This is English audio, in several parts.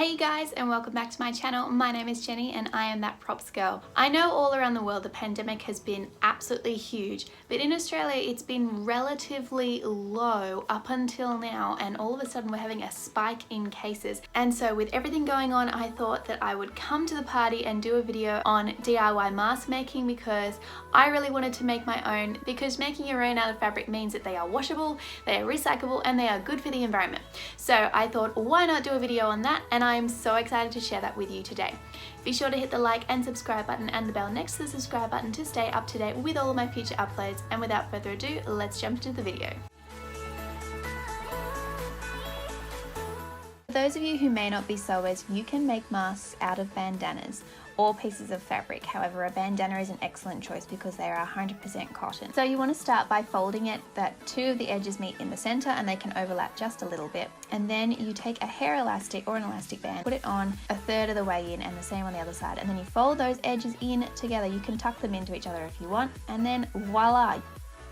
Hey guys, and welcome back to my channel. My name is Jenny and I am that props girl. I know all around the world the pandemic has been absolutely huge, but in Australia it's been relatively low up until now, and all of a sudden we're having a spike in cases. And so with everything going on, I thought that I would come to the party and do a video on DIY mask making, because I really wanted to make my own, because making your own out of fabric means that they are washable, they are recyclable, and they are good for the environment. So I thought, why not do a video on that? And I'm so excited to share that with you today. Be sure to hit the like and subscribe button and the bell next to the subscribe button to stay up to date with all of my future uploads. And without further ado, let's jump into the video. For those of you who may not be sewers, you can make masks out of bandanas or pieces of fabric. However, a bandana is an excellent choice because they are 100% cotton. So you want to start by folding it that two of the edges meet in the center and they can overlap just a little bit. And then you take a hair elastic or an elastic band, put it on a third of the way in, and the same on the other side. And then you fold those edges in together. You can tuck them into each other if you want, and then voila.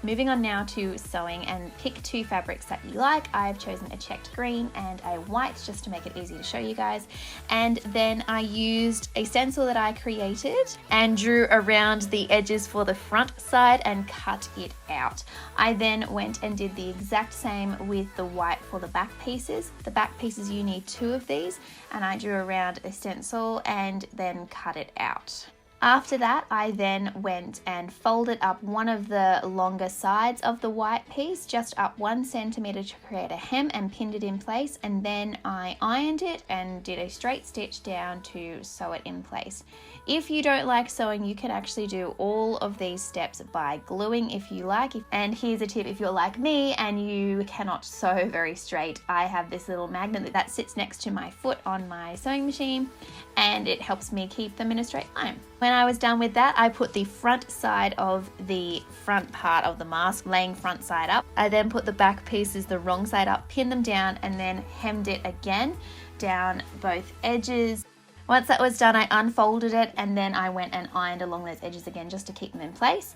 Moving on now to sewing, and pick two fabrics that you like. I've chosen a checked green and a white just to make it easy to show you guys. And then I used a stencil that I created and drew around the edges for the front side and cut it out. I then went and did the exact same with the white for the back pieces. The back pieces, you need two of these, and I drew around a stencil and then cut it out. After that, I then went and folded up one of the longer sides of the white piece, just up 1 centimeter to create a hem, and pinned it in place. And then I ironed it and did a straight stitch down to sew it in place. If you don't like sewing, you can actually do all of these steps by gluing if you like. And here's a tip: if you're like me and you cannot sew very straight, I have this little magnet that sits next to my foot on my sewing machine, and it helps me keep them in a straight line. When I was done with that, I put the front side of the front part of the mask laying front side up. I then put the back pieces the wrong side up, pinned them down, and then hemmed it again down both edges. Once that was done, I unfolded it, and then I went and ironed along those edges again just to keep them in place.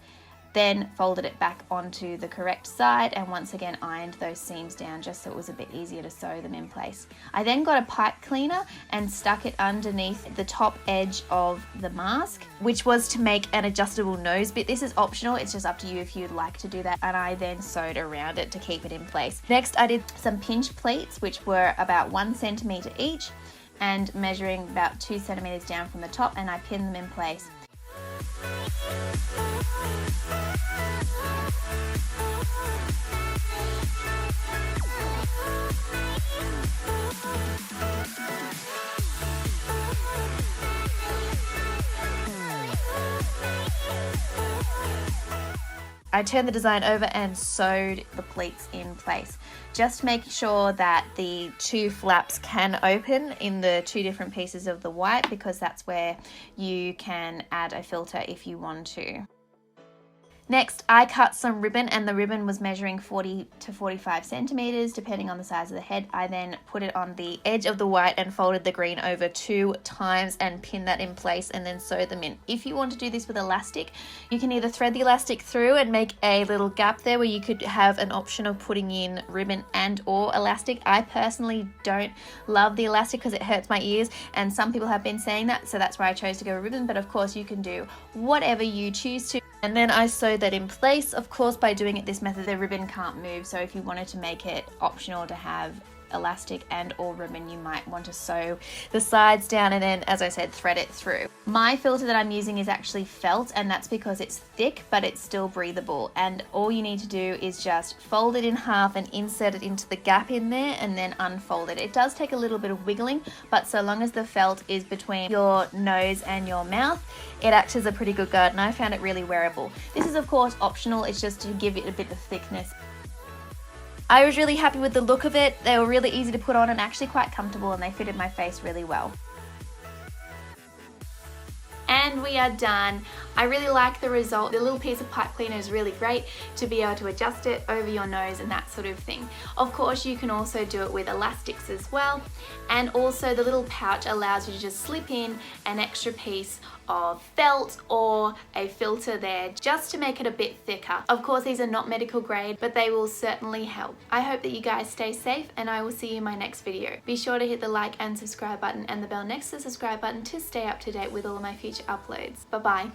Then folded it back onto the correct side, and once again ironed those seams down just so it was a bit easier to sew them in place. I then got a pipe cleaner and stuck it underneath the top edge of the mask, which was to make an adjustable nose bit. This is optional, it's just up to you if you'd like to do that. And I then sewed around it to keep it in place. Next, I did some pinch pleats, which were about 1 centimeter each and measuring about 2 centimeters down from the top, and I pinned them in place. I turned the design over and sewed the pleats in place. Just make sure that the two flaps can open in the two different pieces of the white, because that's where you can add a filter if you want to. Next, I cut some ribbon, and the ribbon was measuring 40 to 45 centimeters depending on the size of the head. I then put it on the edge of the white and folded the green over 2 times and pinned that in place, and then sewed them in. If you want to do this with elastic, you can either thread the elastic through and make a little gap there where you could have an option of putting in ribbon and or elastic. I personally don't love the elastic because it hurts my ears, and some people have been saying that, so that's why I chose to go with ribbon. But of course you can do whatever you choose to. And then I sewed that in place. Of course, by doing it this method, the ribbon can't move. So if you wanted to make it optional to have elastic and or ribbon, you might want to sew the sides down and then, as I said, thread it through. My filter that I'm using is actually felt, and that's because it's thick but it's still breathable. And all you need to do is just fold it in half and insert it into the gap in there, and then unfold it. It does take a little bit of wiggling, but so long as the felt is between your nose and your mouth, it acts as a pretty good guard, and I found it really wearable. This is of course optional, it's just to give it a bit of thickness. I was really happy with the look of it. They were really easy to put on and actually quite comfortable, and they fitted my face really well. And we are done. I really like the result. The little piece of pipe cleaner is really great to be able to adjust it over your nose and that sort of thing. Of course, you can also do it with elastics as well, and also the little pouch allows you to just slip in an extra piece of felt or a filter there just to make it a bit thicker. Of course, these are not medical grade, but they will certainly help. I hope that you guys stay safe, and I will see you in my next video. Be sure to hit the like and subscribe button and the bell next to the subscribe button to stay up to date with all of my future uploads. Bye bye.